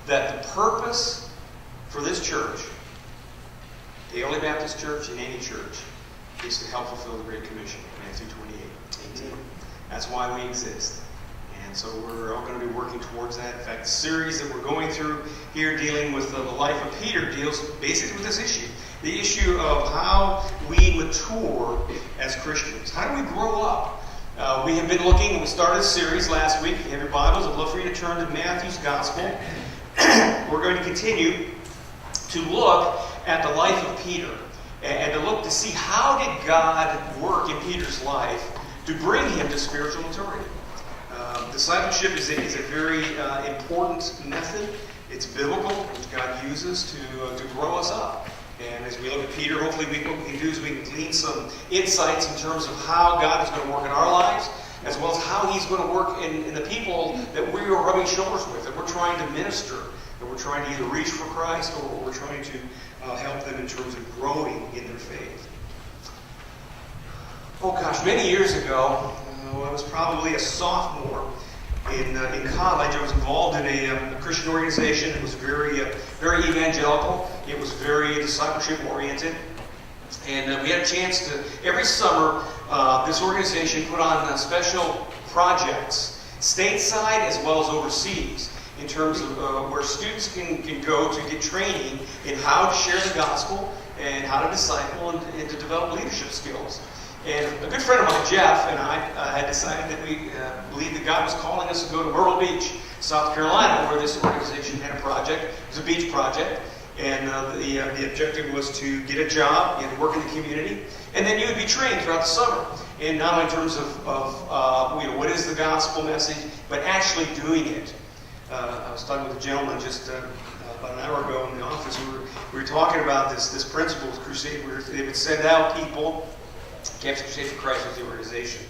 that the purpose for this church, Paoli Baptist Church and any church, is to help fulfill the Great Commission, Matthew 28:18. That's why we exist. And so we're all going to be working towards that. In fact, the series that we're going through here dealing with the life of Peter deals basically with this issue. The issue of how we mature as Christians. How do we grow up? We have been looking, we started a series last week. If you have your Bibles, I'd love for you to turn to Matthew's Gospel. We're going to continue to look at the life of Peter and to look to see how did God work in Peter's life to bring him to spiritual maturity. Discipleship is a very important method. It's biblical, which God uses to grow us up. And as we look at Peter, hopefully what we can do is we can glean some insights in terms of how God is going to work in our lives, as well as how He's going to work in the people that we are rubbing shoulders with, that we're trying to minister, that we're trying to either reach for Christ or we're trying to help them in terms of growing in their faith. Oh gosh, many years ago, I was probably a sophomore in college. I was involved in a Christian organization. It was very evangelical. It was very discipleship oriented. And we had a chance to, every summer, this organization put on special projects, stateside as well as overseas, in terms of where students can go to get training in how to share the gospel and how to disciple and to develop leadership skills. And a good friend of mine, Jeff, and I had decided that we believed that God was calling us to go to Myrtle Beach, South Carolina, where this organization had a project. It was a beach project. And the objective was to get a job and work in the community. And then you would be trained throughout the summer. And not only in terms of what is the gospel message, but actually doing it. I was talking with a gentleman just about an hour ago in the office. We were talking about this principle of crusade, where they would send out people. Campus Crusade for Christ was the organization,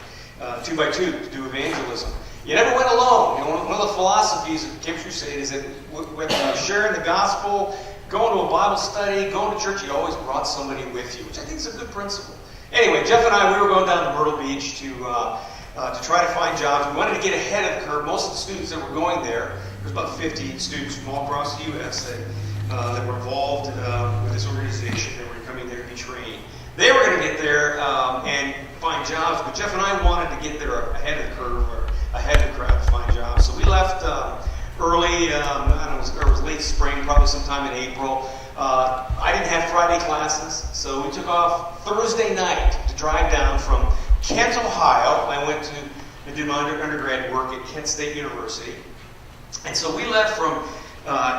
2 by 2 to do evangelism. You never went alone. One of the philosophies of Campus Crusade is that when you're sharing the gospel, going to a Bible study, going to church, you always brought somebody with you, which I think is a good principle. Anyway, Jeff and I, we were going down to Myrtle Beach to try to find jobs. We wanted to get ahead of the curve. Most of the students that were going there, there's about 50 students from all across the U.S. that were involved with this organization that were coming there to be trained. They were going to get there and find jobs, but Jeff and I wanted to get there ahead of the curve, or ahead of the crowd to find jobs. So we left early, it was late spring, probably sometime in April. I didn't have Friday classes, so we took off Thursday night to drive down from Kent, Ohio. I went to do my undergrad work at Kent State University. And so we left from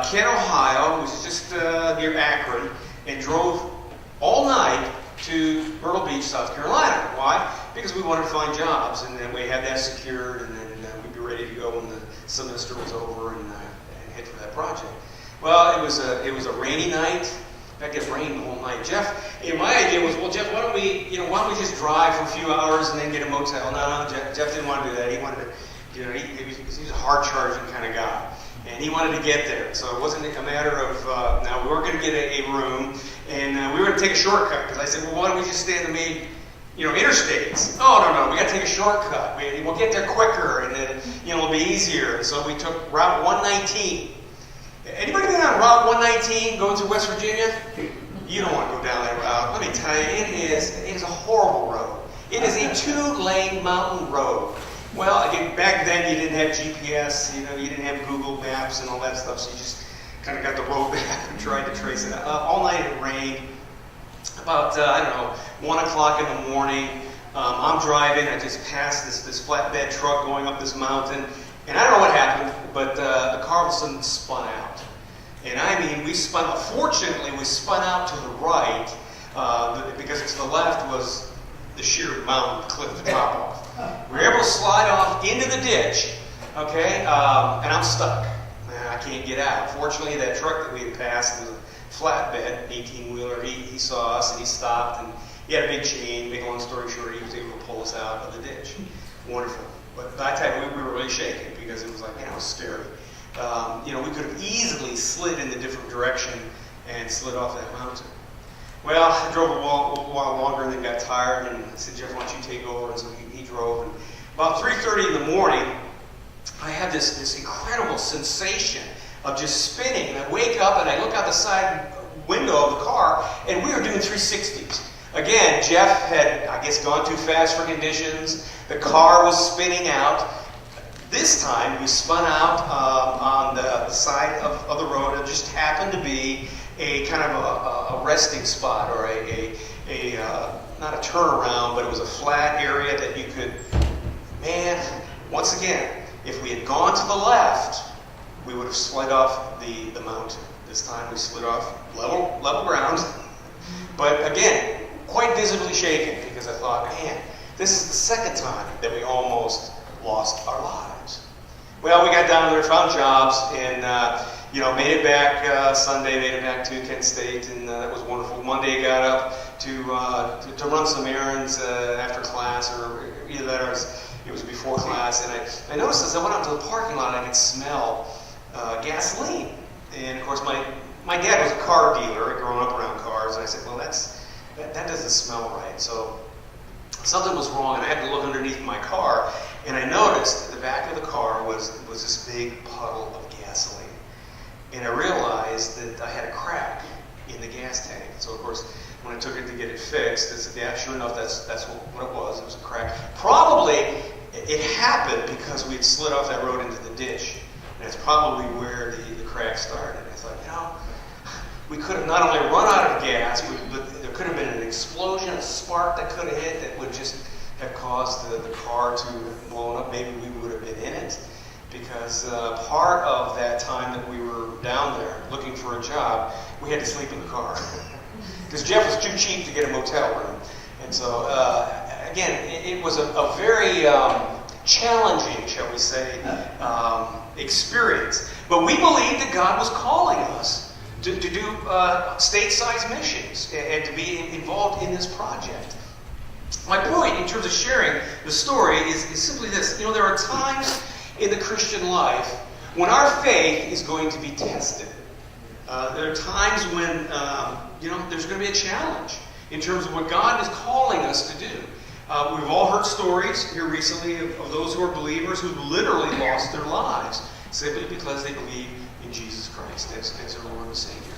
Kent, Ohio, which is just near Akron, and drove all night to Myrtle Beach, South Carolina. Why? Because we wanted to find jobs, and then we had that secured, and then we'd be ready to go when the semester was over and head for that project. Well, it was a rainy night. In fact, it rained the whole night. Jeff, my idea was, well, Jeff, why don't we just drive for a few hours and then get a motel? No, Jeff didn't want to do that. He wanted to, he's a hard charging kind of guy. And he wanted to get there. So it wasn't a matter of, now we were going to get a room, and we were going to take a shortcut. Because I said, well, why don't we just stay in the main, interstates? Oh, no, we got to take a shortcut. We'll get there quicker, and then, it'll be easier. And so we took Route 119. Anybody been on Route 119 going through West Virginia? You don't want to go down that route. Let me tell you, it is a horrible road. It is a 2-lane mountain road. Well, again, back then you didn't have GPS, you didn't have Google Maps and all that stuff, so you just kind of got the road map and tried to trace it out. All night it rained. About, 1 o'clock in the morning, I'm driving, I just passed this flatbed truck going up this mountain, and I don't know what happened, but the car all of a sudden spun out. And fortunately we spun out to the right, because to the left was the sheer mountain cliff to drop off. We were able to slide off into the ditch, okay, and I'm stuck. I can't get out. Fortunately, that truck that we had passed was a flatbed, 18-wheeler. He saw us and he stopped, and he had a big chain. Make a long story short, he was able to pull us out of the ditch. Wonderful. But by that time, we were really shaking because it was like, it was scary. We could have easily slid in a different direction and slid off that mountain. Well, I drove a while longer and then got tired, and I said, Jeff, why don't you take over? And so he drove. And about 3:30 in the morning, I had this incredible sensation. of just spinning. And I wake up and I look out the side window of the car, and we were doing 360s. Again, Jeff had, I guess, gone too fast for conditions. The car was spinning out. This time, we spun out on the side of the road. It just happened to be a kind of a resting spot, or not a turnaround, but it was a flat area that you could, man, once again, if we had gone to the left, we would have slid off the mountain. This time we slid off level ground. But again, quite visibly shaken, because I thought, man, this is the second time that we almost lost our lives. Well, we got down there, found jobs, and made it back Sunday, made it back to Kent State, and that was wonderful. Monday, got up to run some errands after class, or either that or it was before class, and I noticed as I went out to the parking lot, I could smell gasoline. And of course, my dad was a car dealer. I'd grown up around cars, and I said, well, that doesn't smell right. So something was wrong, and I had to look underneath my car, and I noticed that the back of the car was this big puddle of gasoline. And I realized that I had a crack in the gas tank. So of course, when I took it to get it fixed, I said, yeah, sure enough, that's what it was. It was a crack. Probably it happened because we had slid off that road into the ditch. And that's probably where the crack started. I thought, we could have not only run out of gas, but there could have been an explosion, a spark that could have hit that would just have caused the car to have blown up. Maybe we would have been in it. Because part of that time that we were down there looking for a job, we had to sleep in the car. Because Jeff was too cheap to get a motel room. And so, again, it was a very challenging, shall we say, experience. But we believed that God was calling us to do state-sized missions and to be involved in this project. My point in terms of sharing the story is simply this. There are times in the Christian life when our faith is going to be tested. There are times when there's going to be a challenge in terms of what God is calling us to do. We've all heard stories here recently of those who are believers who literally lost their lives simply because they believe in Jesus Christ as their Lord and Savior.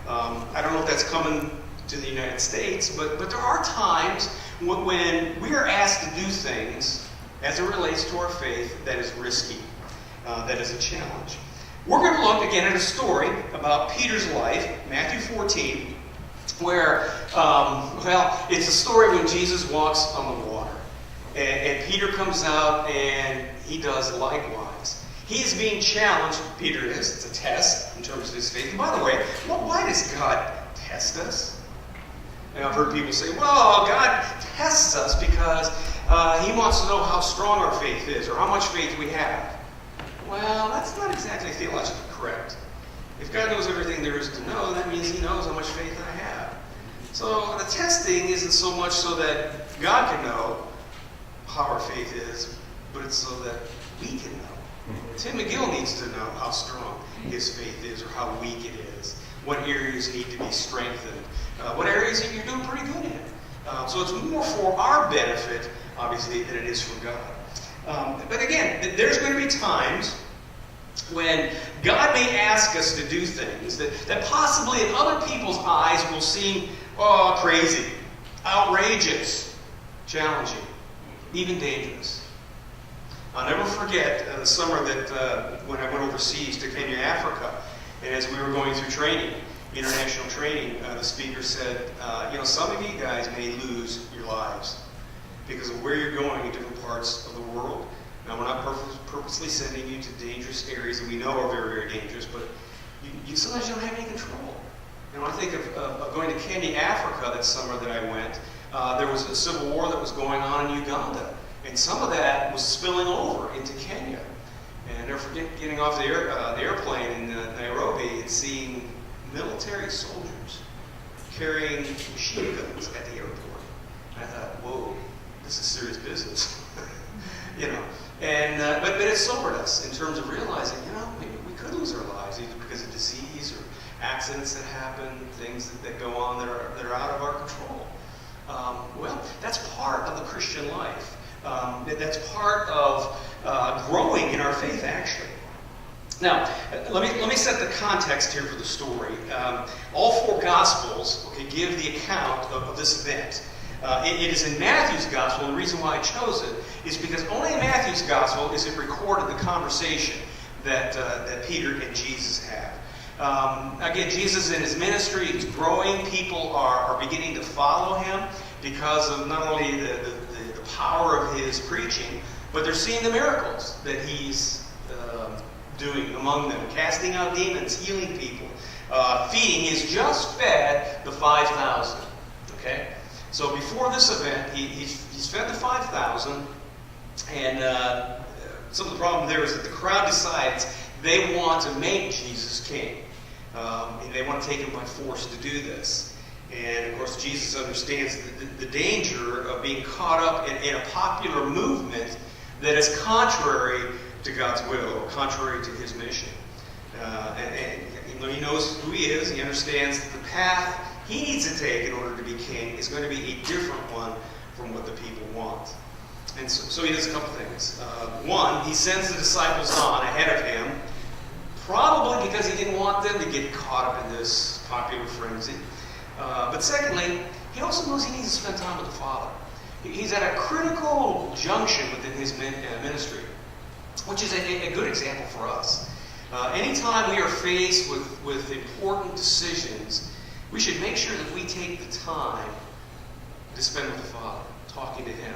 I don't know if that's coming to the United States, but there are times when we are asked to do things as it relates to our faith that is risky, that is a challenge. We're going to look again at a story about Peter's life, Matthew 14, where, it's a story when Jesus walks on the water. And Peter comes out and he does likewise. He is being challenged, Peter is. It's a test in terms of his faith. And by the way, why does God test us? And I've heard people say, well, God tests us because He wants to know how strong our faith is or how much faith we have. Well, that's not exactly theologically correct. If God knows everything there is to know, that means He knows how much faith I have. So the testing isn't so much so that God can know how our faith is, but it's so that we can know. Tim McGill needs to know how strong his faith is or how weak it is, what areas need to be strengthened, what areas you're doing pretty good in. So it's more for our benefit, obviously, than it is for God. But again, there's going to be times when God may ask us to do things that possibly in other people's eyes will seem, crazy, outrageous, challenging, even dangerous. I'll never forget the summer that when I went overseas to Kenya, Africa, and as we were going through training, international training, the speaker said, some of you guys may lose your lives because of where you're going in different parts of the world. Now, we're not purposely sending you to dangerous areas that we know are very, very dangerous, but you sometimes don't have any control. And when I think of going to Kenya, Africa that summer that I went, there was a civil war that was going on in Uganda. And some of that was spilling over into Kenya. And I never forget getting off the airplane in Nairobi and seeing military soldiers carrying machine guns at the airport. And I thought, whoa, this is serious business. And but it sobered us in terms of realizing, maybe we could lose our lives either because of disease or accidents that happen, things that go on that are out of our control. That's part of the Christian life. That's part of growing in our faith, actually. Now, let me set the context here for the story. All four Gospels give the account of this event. It is in Matthew's Gospel, and the reason why I chose it is because only in Matthew's Gospel is it recorded the conversation that Peter and Jesus have. Again, Jesus in his ministry is growing. People are beginning to follow him because of not only the power of his preaching, but they're seeing the miracles that he's doing among them, casting out demons, healing people, feeding. He's just fed the 5,000. Okay, so before this event, he's fed the 5,000, and some of the problem there is that the crowd decides they want to make Jesus king. And they want to take him by force to do this. And of course, Jesus understands the danger of being caught up in a popular movement that is contrary to God's will, or contrary to his mission. And even though he knows who he is, he understands that the path he needs to take in order to be king is going to be a different one from what the people want. And so he does a couple things. One, he sends the disciples on ahead of him, probably because he didn't want them to get caught up in this popular frenzy. But secondly, he also knows he needs to spend time with the Father. He's at a critical junction within his ministry, which is a good example for us. Anytime we are faced with important decisions, we should make sure that we take the time to spend with the Father, talking to him.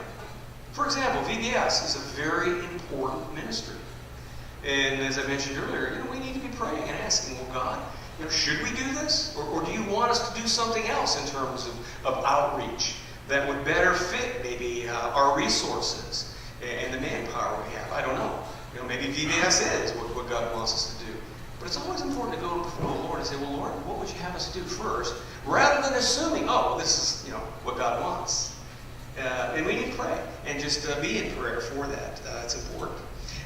For example, VBS is a very important ministry. And as I mentioned earlier, we need to be praying and asking, well, God, should we do this? Or do you want us to do something else in terms of outreach that would better fit maybe our resources and the manpower we have? I don't know. Maybe VBS is what God wants us to do. But it's always important to go before the Lord and say, well, Lord, what would you have us do first? Rather than assuming, this is what God wants. And we need to pray and just be in prayer for that. It's important.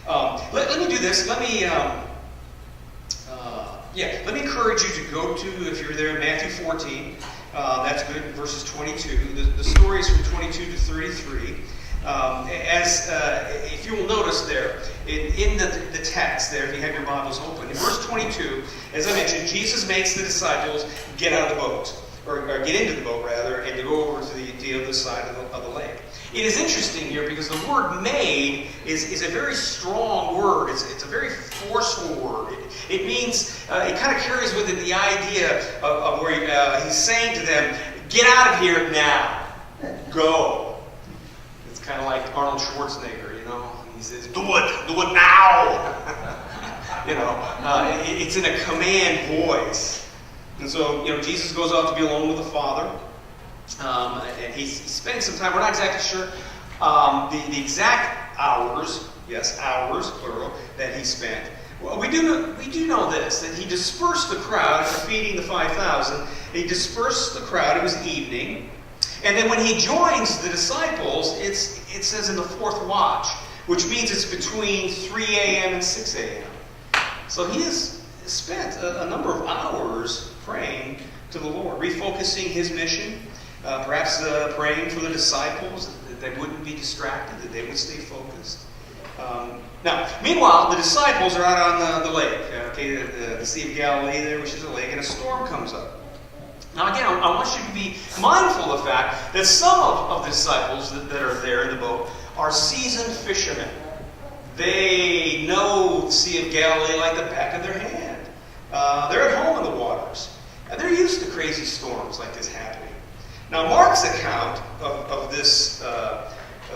Let me do this. Let me encourage you to go to, if you're there, Matthew 14. That's good, verses 22. The story is from 22 to 33. If you will notice there, in the text there, if you have your Bibles open, in verse 22, as I mentioned, Jesus makes the disciples get out of the boat, or get into the boat, rather, and to go over to the other side of the lake. It is interesting here because the word made is a very strong word. It's a very forceful word. It means, it kind of carries with it the idea of where he's saying to them, get out of here now. Go. It's kind of like Arnold Schwarzenegger, He says, do it now. It's in a command voice. And so, Jesus goes out to be alone with the Father. And he spends some time, we're not exactly sure the exact hours, yes, hours, plural, that he spent. Well, we do know this, that he dispersed the crowd after feeding the 5,000. He dispersed the crowd, it was evening. And then when he joins the disciples, it says in the fourth watch, which means it's between 3 a.m. and 6 a.m. So he has spent a number of hours praying to the Lord, refocusing his mission. Perhaps praying for the disciples that they wouldn't be distracted, that they would stay focused. Now, meanwhile, the disciples are out on the lake, the Sea of Galilee there, which is a lake, and a storm comes up. Now, again, I want you to be mindful of the fact that some of the disciples that are there in the boat are seasoned fishermen. They know the Sea of Galilee like the back of their hand. They're at home in the waters. And they're used to crazy storms like this happening. Now, Mark's account of this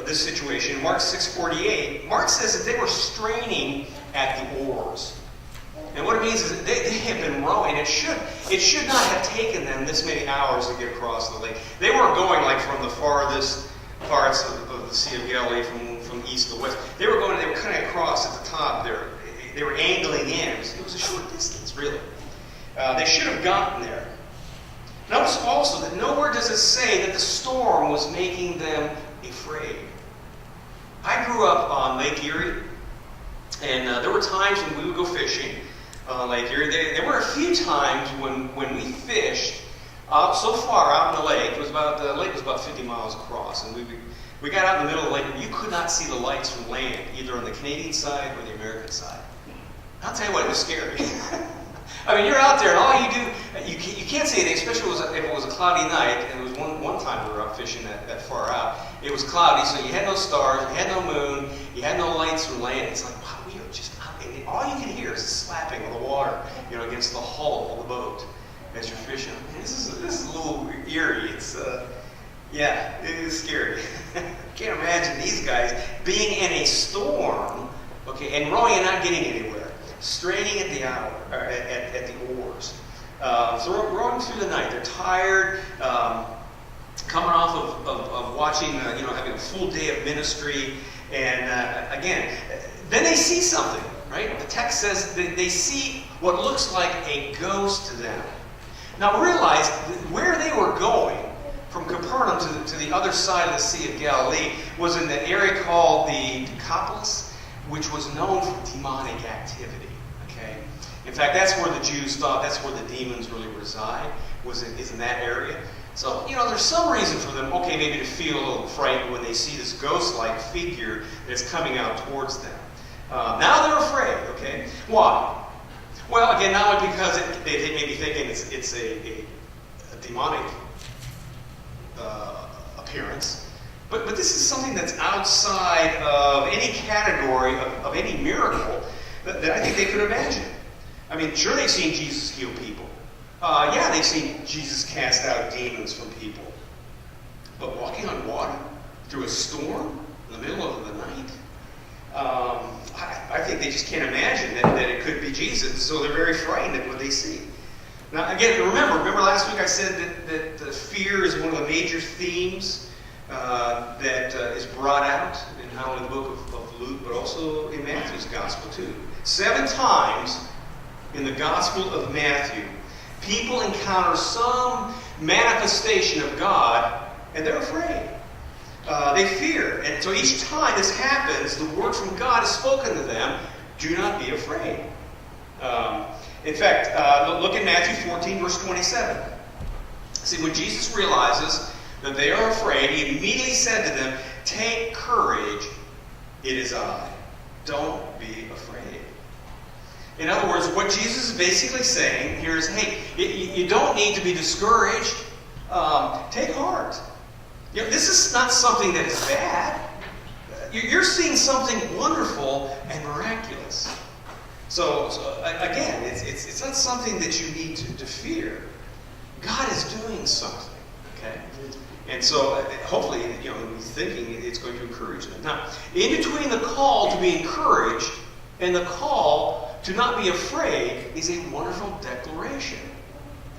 situation, Mark 6:48, Mark says that they were straining at the oars. And what it means is that they have been rowing. It should not have taken them this many hours to get across the lake. They weren't going like from the farthest parts of the Sea of Galilee from east to west. They were cutting across at the top there. They were angling in. It was a short distance, really. They should have gotten there. Notice also that nowhere does it say that the storm was making them afraid. I grew up on Lake Erie, and there were times when we would go fishing on Lake Erie. There were a few times when we fished so far out in the lake. The lake was about 50 miles across, and we got out in the middle of the lake, and you could not see the lights from land, either on the Canadian side or the American side. I'll tell you what, it was scary. I mean, you're out there, and all you do, you can't see anything, especially if it was a cloudy night. And it was one time we were out fishing that far out. It was cloudy, so you had no stars, you had no moon, you had no lights from land. It's like, wow, we are just out. And all you can hear is the slapping of the water, against the hull of the boat as you're fishing. This is a little eerie. It's it is scary. I can't imagine these guys being in a storm, okay, and rowing and not getting anywhere. Straining at the hour, or at the oars. So we're rowing through the night. They're tired, coming off of watching, having a full day of ministry. And again, then they see something, right? The text says that they see what looks like a ghost to them. Now realize where they were going from Capernaum to the other side of the Sea of Galilee was in the area called the Decapolis, which was known for demonic activity. Okay, in fact, that's where the Jews thought that's where the demons really reside. Is in that area. So there's some reason for them, okay, maybe to feel a little frightened when they see this ghost-like figure that's coming out towards them. Now they're afraid. Okay, why? Well, again, not only because they may be thinking it's a demonic appearance. But this is something that's outside of any category of any miracle that I think they could imagine. I mean, sure, they've seen Jesus heal people. They've seen Jesus cast out demons from people. But walking on water through a storm in the middle of the night, I think they just can't imagine that it could be Jesus. So they're very frightened at what they see. Now, again, remember last week I said that fear is one of the major themes that is brought out in not only the book of Luke, but also in Matthew's gospel too. 7 times in the gospel of Matthew, people encounter some manifestation of God, and they're afraid. They fear. And so each time this happens, the word from God is spoken to them, do not be afraid. In fact, look at Matthew 14, verse 27. See, when Jesus realizes that they are afraid, he immediately said to them, "Take courage, it is I. Don't be afraid." In other words, what Jesus is basically saying here is, hey, you don't need to be discouraged. Take heart. This is not something that is bad. You're seeing something wonderful and miraculous. So again, it's not something that you need to fear. God is doing something. Okay? And so hopefully, you're thinking it's going to encourage them. Now, in between the call to be encouraged and the call to not be afraid is a wonderful declaration.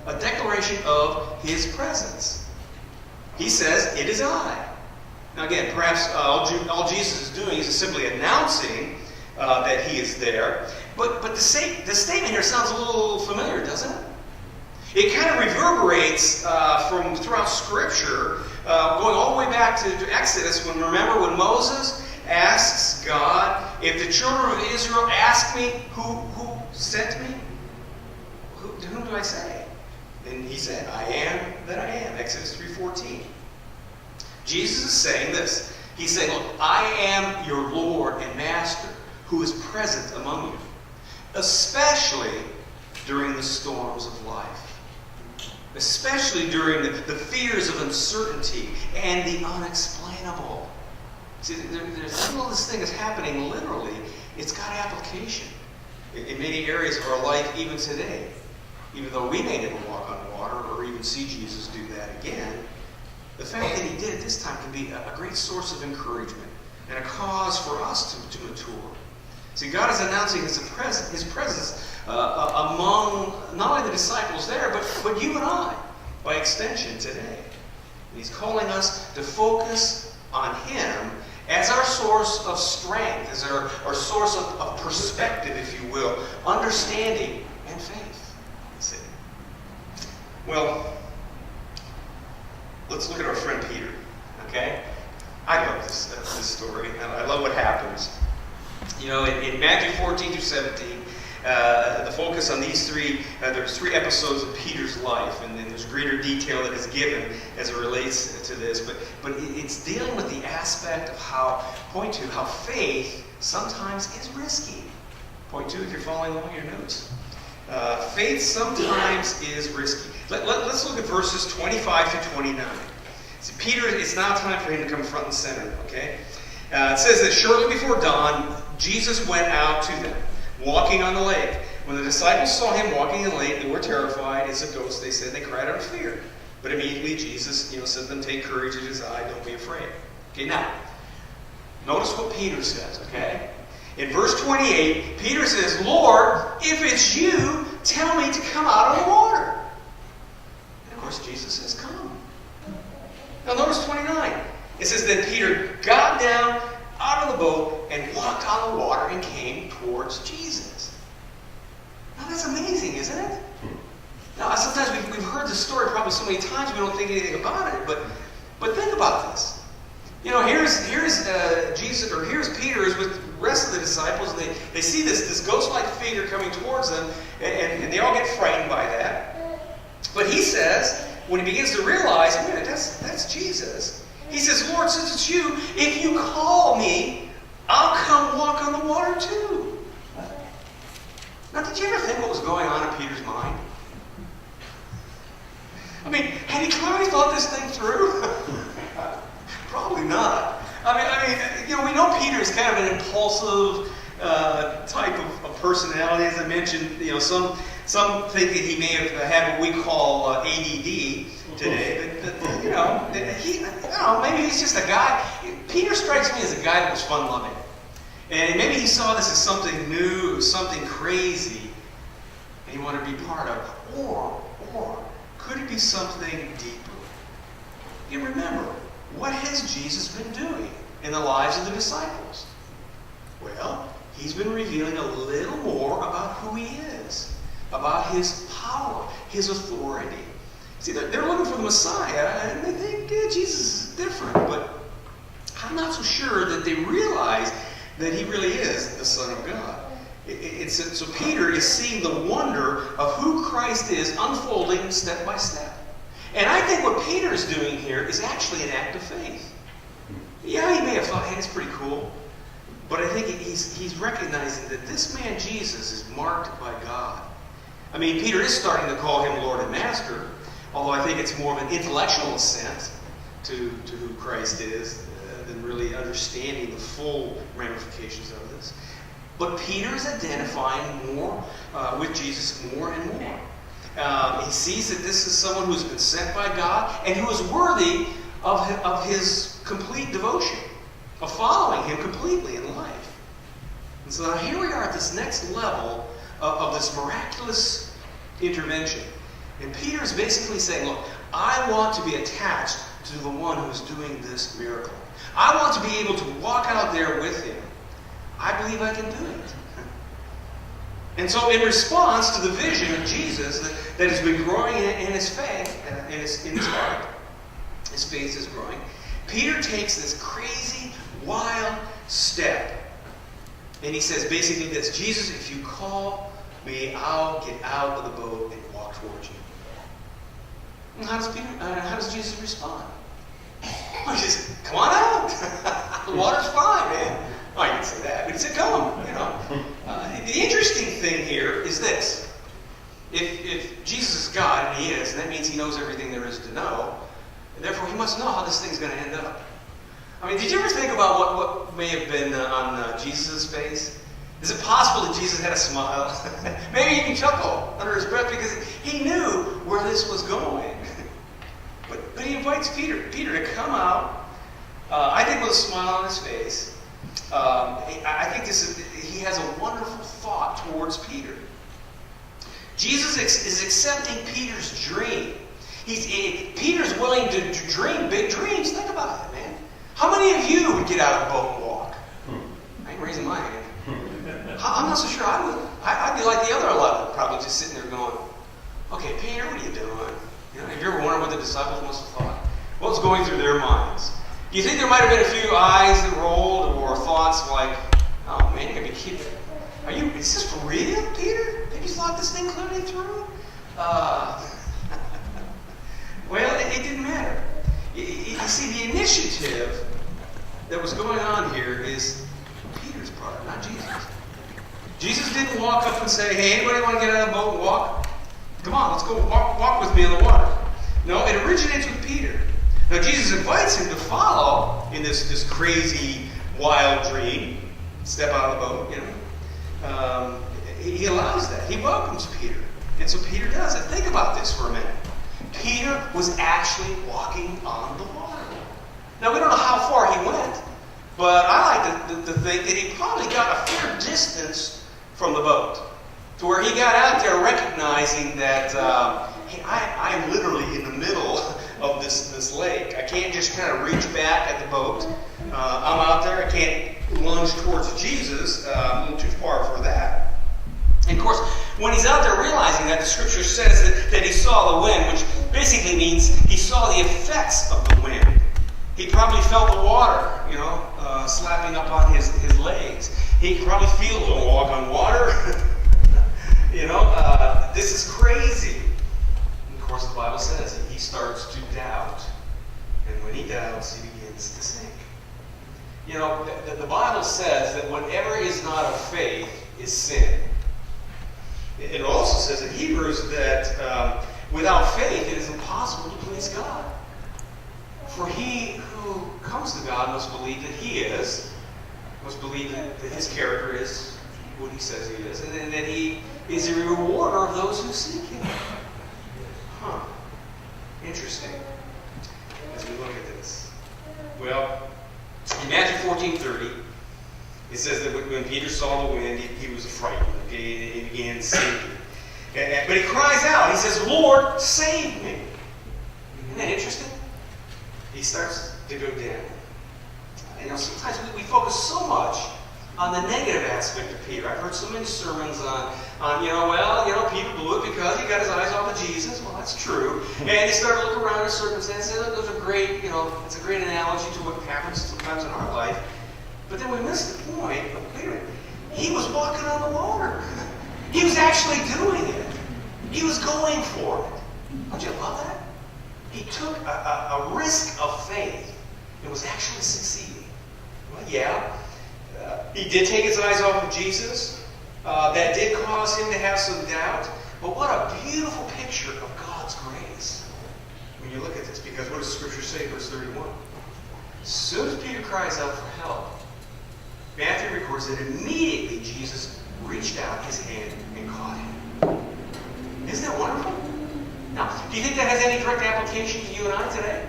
A declaration of his presence. He says, "It is I." Now again, perhaps all Jesus is doing is simply announcing that he is there. But the statement here sounds a little familiar, doesn't it? It kind of reverberates from throughout Scripture, going all the way back to Exodus, remember when Moses asks God, "If the children of Israel ask me, who sent me? To whom do I say?" And he said, "I am that I am," Exodus 3:14. Jesus is saying this. He's saying, "Look, I am your Lord and Master who is present among you, especially during the storms of life. Especially during the fears of uncertainty and the unexplainable." See, there's all this thing is happening literally. It's got application in many areas of our life even today. Even though we may never walk on water or even see Jesus do that again, the fact that he did it this time can be a great source of encouragement and a cause for us to mature. See, God is announcing his presence among not only the disciples there, but you and I, by extension, today. And he's calling us to focus on him as our source of strength, as our source of perspective, if you will, understanding and faith. See? Well, let's look at our friend Peter. Okay? I love this story. I love what happens. In Matthew 14 through 17, the focus on these there's 3 episodes of Peter's life, and then there's greater detail that is given as it relates to this. But it's dealing with the aspect of how faith sometimes is risky. Point 2, if you're following along your notes. Faith sometimes is risky. Let's look at verses 25 to 29. See, Peter, it's now time for him to come front and center, okay? It says that shortly before dawn, Jesus went out to them, walking on the lake. When the disciples saw him walking in the lake, they were terrified. It's a ghost, they said. They cried out in fear. But immediately Jesus, said to them, take courage, it is I, don't be afraid. Okay, now, notice what Peter says, okay? In verse 28, Peter says, Lord, if it's you, tell me to come out of the water. And of course, Jesus says, come. Now notice 29. It says that Peter got down out of the boat and walked on the water and came towards Jesus. Now that's amazing, isn't it? Now sometimes we've heard this story probably so many times we don't think anything about it, but think about this. Here's Jesus, or here's Peter is with the rest of the disciples, and they see this ghost-like figure coming towards them, and they all get frightened by that. But he says, when he begins to realize, wait, that's Jesus, he says, Lord, since it's you, if you call me, I'll come walk on the water too. Now, did you ever think what was going on in Peter's mind? I mean, had he clearly thought this thing through? Probably not. We know Peter is kind of an impulsive type of personality. As I mentioned, some think that he may have had what we call ADD today. But maybe he's just a guy. Peter strikes me as a guy that was fun-loving. And maybe he saw this as something new, something crazy, and he wanted to be part of. Or could it be something deeper? You remember, what has Jesus been doing in the lives of the disciples? Well, he's been revealing a little more about who he is, about his power, his authority. See, they're looking for the Messiah, and they think Jesus is different, but I'm not so sure that they realize that he really is the Son of God. So Peter is seeing the wonder of who Christ is unfolding step by step. And I think what Peter's doing here is actually an act of faith. Yeah, he may have thought, hey, it's pretty cool. But I think he's recognizing that this man Jesus is marked by God. I mean, Peter is starting to call him Lord and Master, although I think it's more of an intellectual assent to who Christ is than really understanding the full ramifications of this. But Peter is identifying more with Jesus more and more. He sees that this is someone who's been sent by God and who is worthy of his complete devotion, of following him completely in life. And so now here we are at this next level of this miraculous intervention. And Peter is basically saying, look, I want to be attached to the one who's doing this miracle. I want to be able to walk out there with him. I believe I can do it. And so in response to the vision of Jesus that has been growing in his faith, in his heart, his faith is growing, Peter takes this crazy, wild step. And he says basically this, Jesus, if you call me, I'll get out of the boat and walk towards you. And how does Jesus respond? Well, he says, come on out. The water's fine, man. Oh, he didn't say that, but he said, come, The interesting thing here is this. If Jesus is God, and he is, and that means he knows everything there is to know, and therefore he must know how this thing's going to end up. I mean, did you ever think about what may have been on Jesus' face? Is it possible that Jesus had a smile? Maybe even chuckle under his breath because he knew where this was going. But he invites Peter to come out, I think with a smile on his face. I think he has a wonderful thought towards Peter. Jesus is accepting Peter's dream. Peter's willing to dream big dreams. Think about it, man. How many of you would get out of the boat and walk? I ain't raising my hand. I'm not so sure I would. I'd be like the other 11, probably just sitting there going, okay, Peter, what are you doing? Have you ever wondered what the disciples must have thought? What's going through their minds? Do you think there might have been a few eyes that rolled or thoughts like, oh man, you gotta be kidding. Is this for real, Peter? Have you thought this thing clearly through? Well, it didn't matter. You see, the initiative that was going on here is Peter's part, not Jesus. Jesus didn't walk up and say, hey, anybody want to get out of the boat and walk? Come on, let's go walk with me on the water. No, it originates with Peter. Now, Jesus invites him to follow in this crazy, wild dream. Step out of the boat, you know. He allows that. He welcomes Peter. And so Peter does it. Think about this for a minute. Peter was actually walking on the water. Now, we don't know how far he went, but I like to think that he probably got a fair distance from the boat, to where he got out there recognizing that, hey, I am literally in the middle of this lake. I can't just kind of reach back at the boat. I'm out there. I can't lunge towards Jesus. A little too far for that. And of course, when he's out there realizing that, the scripture says that he saw the wind, which basically means he saw the effects of the wind. He probably felt the water, slapping up on his legs. He could probably feel the walk on water. This is crazy. And of course, the Bible says that he starts to doubt. And when he doubts, he begins to sink. The Bible says that whatever is not of faith is sin. It also says in Hebrews that without faith it is impossible to please God. For he who comes to God must believe that he is, must believe that his character is what he says he is, and that he is a rewarder of those who seek him. Interesting. As we look at this. Well, in Matthew 14:30, it says that when Peter saw the wind, he was frightened. Okay? He began sinking. But he cries out. He says, Lord, save me. Isn't that interesting? He starts to go down. Sometimes we focus so much on the negative aspect of Peter. I've heard so many sermons on Peter blew it because he got his eyes off of Jesus. Well, that's true. And they start to look around at circumstances. Those are great, it's a great analogy to what happens sometimes in our life. But then we miss the point of Peter. He was walking on the water. He was actually doing it. He was going for it. Don't you love that? He took a risk of faith and was actually succeeding. Well, yeah. He did take his eyes off of Jesus. That did cause him to have some doubt. But what a beautiful picture of God's grace when you look at this. Because what does the scripture say, verse 31? As soon as Peter cries out for help, Matthew records that immediately Jesus reached out his hand and caught him. Isn't that wonderful? Now, do you think that has any direct application to you and I today?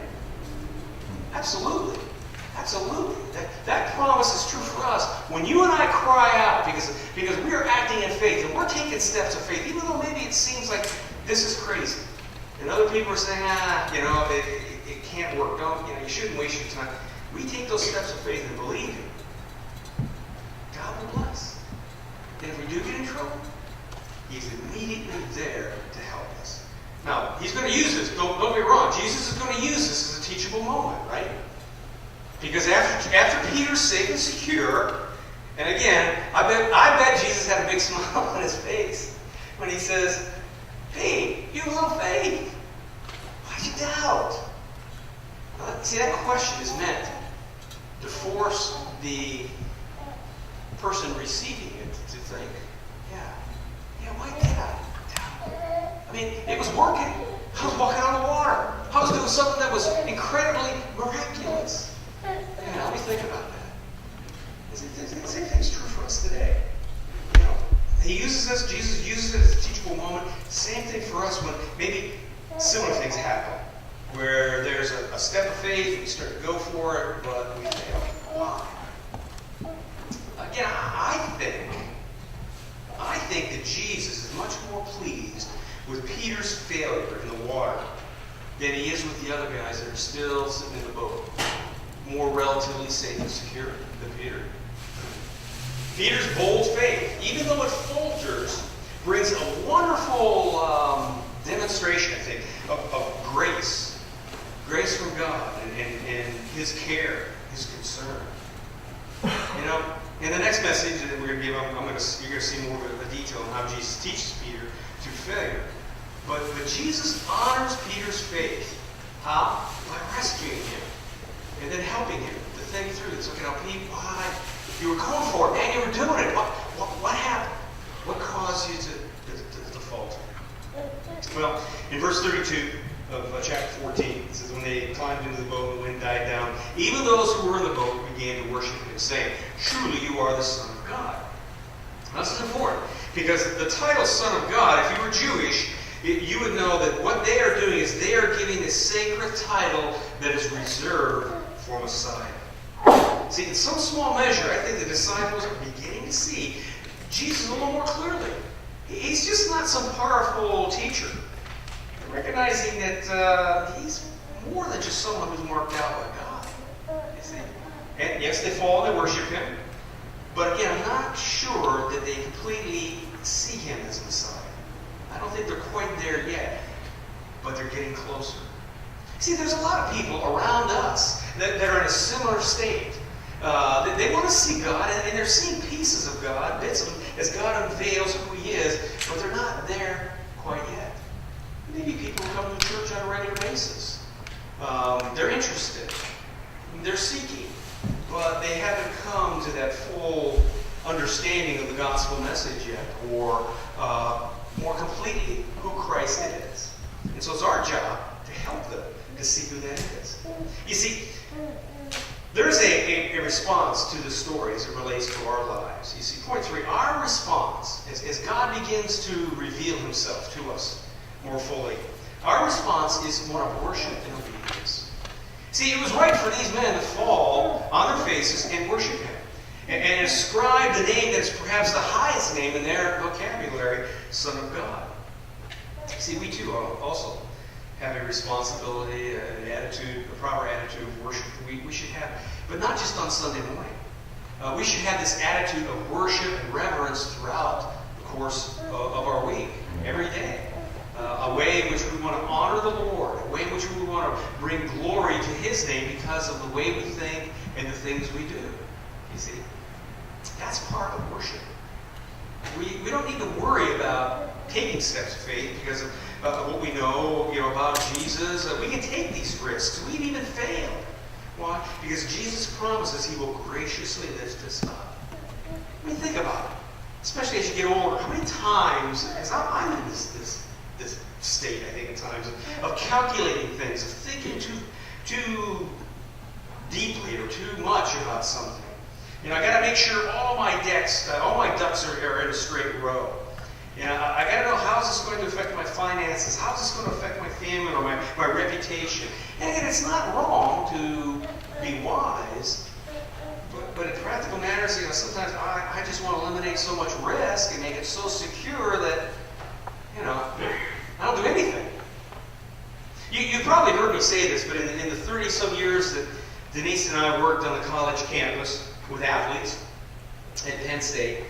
Absolutely. Absolutely. That promise is true for us. When you and I cry out, because we are acting in faith, and we're taking steps of faith, even though maybe it seems like this is crazy. And other people are saying, it can't work. You shouldn't waste your time. We take those steps of faith and believe Him. God will bless. And if we do get in trouble, He's immediately there to help us. Now, He's going to use this. Don't be wrong. Jesus is going to use this as a teachable moment, right? Because after Peter's safe and secure, and again, I bet Jesus had a big smile on his face when he says, hey, you have little faith. Why'd you doubt? See, that question is meant to force the person receiving it to think, why did I doubt? I mean, it was working. I was walking on the water. I was doing something that was incredibly miraculous. Let me think about that. The same thing's true for us today. He uses this, Jesus uses it as a teachable moment. Same thing for us when maybe similar things happen. Where there's a step of faith, we start to go for it, but we fail. Why? Again, I think that Jesus is much more pleased with Peter's failure in the water than he is with the other guys that are still sitting in the boat. More relatively safe and secure than Peter. Peter's bold faith, even though it falters, brings a wonderful demonstration, I think, of grace. Grace from God and His care, His concern. In the next message that we're going to give, you're going to see more of a detail on how Jesus teaches Peter to failure. But Jesus honors Peter's faith. How? By rescuing him. And then helping him to think through this. Okay, now, Pete, why? You were going for it, man. You were doing it. What happened? 32 of chapter 14. It says, when they climbed into the boat and the wind died down, even those who were in the boat began to worship him, saying, truly you are the Son of God. Now, this is important, because the title Son of God, if you were Jewish, you would know that what they are doing is they are giving this sacred title that is reserved for Messiah. See, in some small measure, I think the disciples are beginning to see Jesus a little more clearly. He's just not some powerful teacher. They're recognizing that he's more than just someone who's marked out by God. You see? And yes, they fall and they worship him. But again, I'm not sure that they completely see him as Messiah. I don't think they're quite there yet, but they're getting closer. See, there's a lot of people around us that are in a similar state. They want to see God, and they're seeing pieces of God, bits of him, as God unveils who he is, but they're not there quite yet. Maybe people come to church on a regular basis. They're interested. They're seeking. But they haven't come to that full understanding of the gospel message yet, or more completely who Christ is. And so it's our job to help them to see who that is. You see, there's a response to the story as it relates to our lives. You see, point 3, our response, as God begins to reveal himself to us more fully, our response is one of worship and obedience. See, it was right for these men to fall on their faces and worship him, and ascribe the name that is perhaps the highest name in their vocabulary, Son of God. See, we too also have a responsibility, an attitude, a proper attitude of worship we should have, but not just on Sunday morning. We should have this attitude of worship and reverence throughout the course of our week, every day. A way in which we want to honor the Lord, a way in which we want to bring glory to his name because of the way we think and the things we do. You see, that's part of worship. We don't need to worry about taking steps of faith because of what we know, about Jesus. We can take these risks. We've even failed. Why? Because Jesus promises he will graciously lift us up. I mean, think about it. Especially as you get older. How many times, as I'm in this state, I think, at times, of calculating things, of thinking too deeply or too much about something. I got to make sure all my ducks are in a straight row. I got to know, how is this going to affect my finances? How is this going to affect my family or my reputation? And again, it's not wrong to be wise, but in practical matters, sometimes I just want to eliminate so much risk and make it so secure that, I don't do anything. You've probably heard me say this, but in the 30-some years that Denise and I worked on the college campus with athletes at Penn State,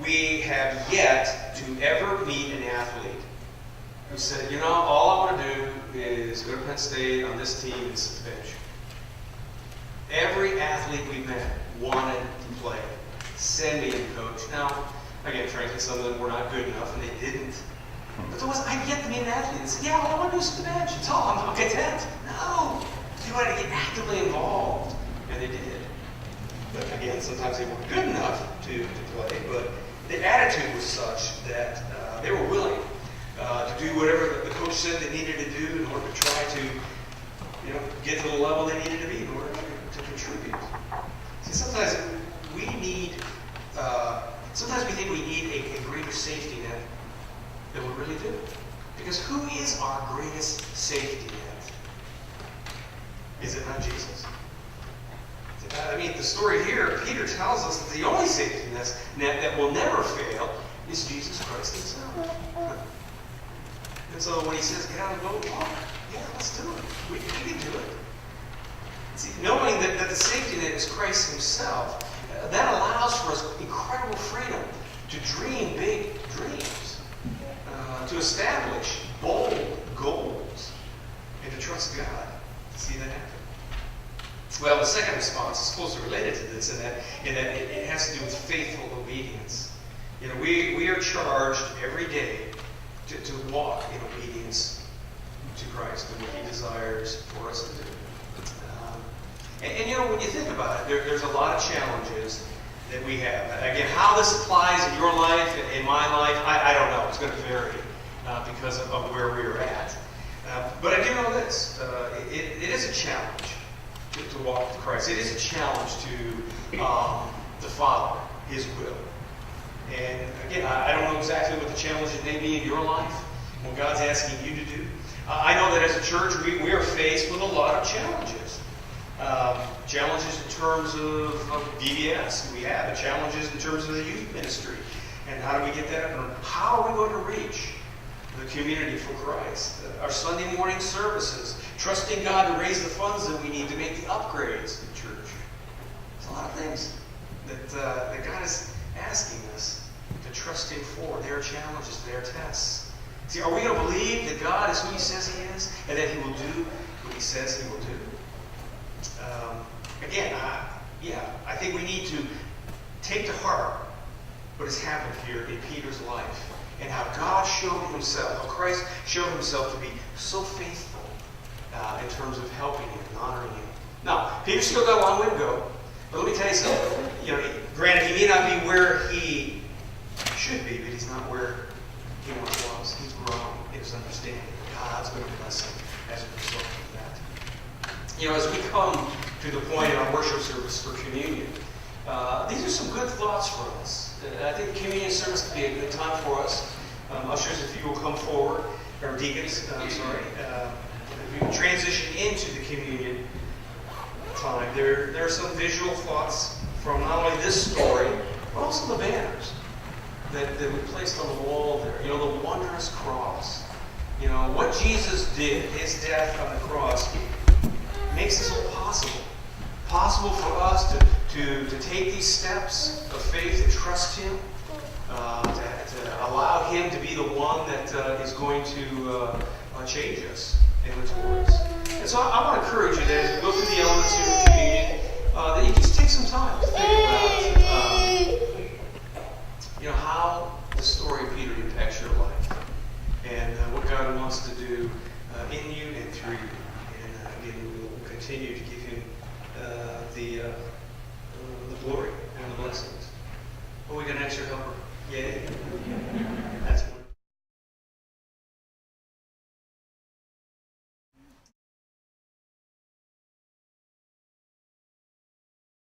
we have yet to ever meet an athlete who said, all I want to do is go to Penn State on this team and sit the bench. Every athlete we met wanted to play. Send me in, coach. Now, again, frankly, some of them were not good enough, and they didn't. But I've yet to meet an athlete that said, all I want to do is sit the bench. It's all. I'm content. No. They wanted to get actively involved, and they did. But again, sometimes they weren't good enough to play, but the attitude was such that they were willing to do whatever the coach said they needed to do in order to try to, get to the level they needed to be in order to contribute. See, sometimes we think we need a greater safety net than we really do. Because who is our greatest safety net? Is it not Jesus? The story here, Peter tells us that the only safety net that will never fail is Jesus Christ himself. And so when he says, get out of the boat, let's do it. We can do it. See, knowing that the safety net is Christ himself, that allows for us incredible freedom to dream big dreams, to establish bold goals, and to trust God to see that happen. Well, the second response is closely related to this in that it has to do with faithful obedience. We are charged every day to walk in obedience to Christ and what he desires for us to do. When you think about it, there's a lot of challenges that we have. Again, how this applies in your life, in my life, I don't know. It's going to vary because of where we're at. But I do know this. It is a challenge to walk with Christ. It is a challenge to the Father, His will. And again, I don't know exactly what the challenges may be in your life, what God's asking you to do. I know that as a church, we are faced with a lot of challenges. Challenges in terms of VBS, we have. Challenges in terms of the youth ministry. And how do we get that? How are we going to reach the community for Christ? Our Sunday morning services. Trusting God to raise the funds that we need to make the upgrades in church. There's a lot of things that God is asking us to trust Him for. Their challenges, their tests. See, are we going to believe that God is who He says He is and that He will do what He says He will do? Again, I think we need to take to heart what has happened here in Peter's life and how God showed Himself, how Christ showed Himself to be so faithful in terms of helping Him and honoring Him. Now, Peter's still got a long way to go, but let me tell you something. Granted, he may not be where he should be, but he's not where he once was. He's grown in his understanding. God's going to bless him as a result of that. As we come to the point in our worship service for communion, these are some good thoughts for us. I think the communion service could be a good time for us. Ushers, if you will come forward, or deacons, if you transition into the communion time, there are some visual thoughts from not only this story, but also the banners that we placed on the wall there. The wondrous cross. What Jesus did, His death on the cross, makes this all possible. Possible for us to take these steps of faith and trust Him, to allow Him to be the one that is going to change us and mature us. And so I want to encourage you that as we go through the elements here of communion, that you just take some time to think about how the story of Peter impacts your life and what God wants to do in you and through you. And again, we will continue to give Him the glory and the blessings. Oh, we got an extra helper. Yay.